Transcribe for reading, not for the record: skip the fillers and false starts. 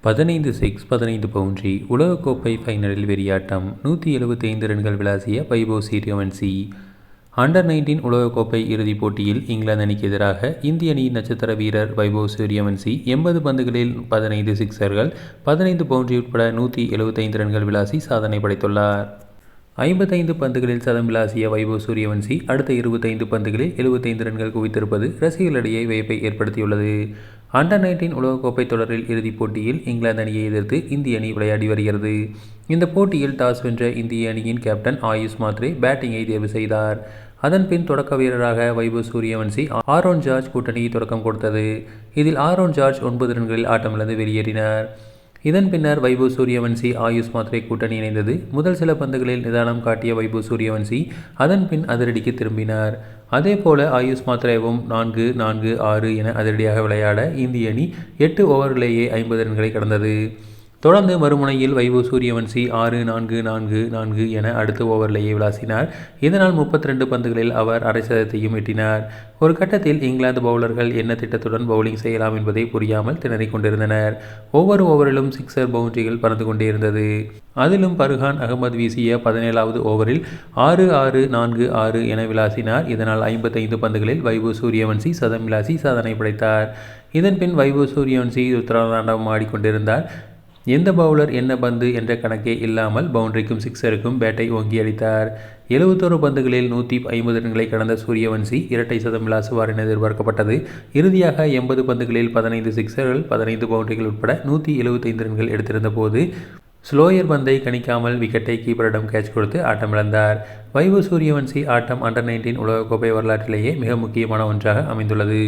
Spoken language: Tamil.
15 சிக்ஸ் 15 பவுண்டரி உலகக்கோப்பை ஃபைனலில் வெறியாட்டம் 175 ரன்கள் விளாசிய வைபவ் சூரியவன்சி. அண்டர்-19 உலகக்கோப்பை இறுதிப் போட்டியில் இங்கிலாந்து அணிக்கு எதிராக இந்திய அணியின் நட்சத்திர வீரர் வைபவ் சூரியவன்சி 80 பந்துகளில் 15 சிக்சர்கள் 15 பவுண்டரி உட்பட 175 ரன்கள் விளாசி சாதனை படைத்துள்ளார். 55 பந்துகளில் சதம் விளாசிய வைபவ் சூரியவன்சி அடுத்த 25 பந்துகளில் 75 ரன்கள் குவித்திருப்பது ரசிகர்களிடையே வியப்பை ஏற்படுத்தியுள்ளது. அண்டர்-19 உலகக்கோப்பை தொடரில் இறுதிப் போட்டியில் இங்கிலாந்து அணியை எதிர்த்து இந்திய அணி விளையாடி வருகிறது. இந்த போட்டியில் டாஸ் வென்ற இந்திய அணியின் கேப்டன் ஆயுஷ் மாத்ரே பேட்டிங்கை தேர்வு செய்தார். அதன்பின் தொடக்க வீரராக வைபவ் சூரியவன்சி ஆரோன் ஜார்ஜ் கூட்டணி தொடக்கம் கொடுத்தது. இதில் ஆரோன் ஜார்ஜ் 9 ரன்களில் ஆட்டமிழந்து வெளியேறினார். இதன் பின்னர் வைபவ் சூரியவன்சி ஆயுஷ் மாத்ரே கூட்டணி இணைந்தது. முதல் சில பந்துகளில் நிதானம் காட்டிய வைபவ் சூரியவன்சி அதன் பின் அதிரடிக்கு திரும்பினார். அதேபோல ஆயுஷ் மாத்ரேவும் 4-4-6 என அதிரடியாக விளையாட இந்திய அணி 8 ஓவரிலேயே 50 ரன்களை கடந்தது. தொடர்ந்து மறுமுனையில் வைபவ் சூரியவன்சி 6-4-4-4 என அடுத்த ஓவரிலேயே விளாசினார். இதனால் 32 பந்துகளில் அவர் அரை சதத்தையும் எட்டினார். ஒரு கட்டத்தில் இங்கிலாந்து பவுலர்கள் என்ன திட்டத்துடன் பவுலிங் செய்யலாம் என்பதை புரியாமல் திணறிக் கொண்டிருந்தனர். ஒவ்வொரு ஓவரிலும் சிக்சர் பவுண்டரிகள் பறந்து கொண்டே இருந்தது. அதிலும் பர்ஹான் அகமது வீசிய 17வது ஓவரில் 6-6-4-6 என விளாசினார். இதனால் 55 பந்துகளில் வைபவ் சூரியவன்சி சதம் விளாசி சாதனை படைத்தார். இதன்பின் வைபவ் சூரியவன்சி உத்தரதாண்டவம் ஆடிக்கொண்டிருந்தார். எந்த பவுலர் என்ன பந்து என்ற கணக்கே இல்லாமல் பவுண்டரிக்கும் சிக்சருக்கும் பேட்டை ஓங்கி அடித்தார். 71 பந்துகளில் 150 ரன்களை கடந்த சூரியவன்சி இரட்டை சதம் விளாசுவார் என எதிர்பார்க்கப்பட்டது. இறுதியாக 80 பந்துகளில் 15 சிக்சர்கள் 15 பவுண்டரிகள் உட்பட 175 ரன்கள் எடுத்திருந்த போது ஸ்லோயர் பந்தை கணிக்காமல் விக்கெட்டை கீப்பரிடம் கேட்ச் கொடுத்து ஆட்டமிழந்தார். வைபவ் சூரியவன்சி ஆட்டம் அண்டர்-19 உலகக்கோப்பை வரலாற்றிலேயே மிக முக்கியமான ஒன்றாக அமைந்துள்ளது.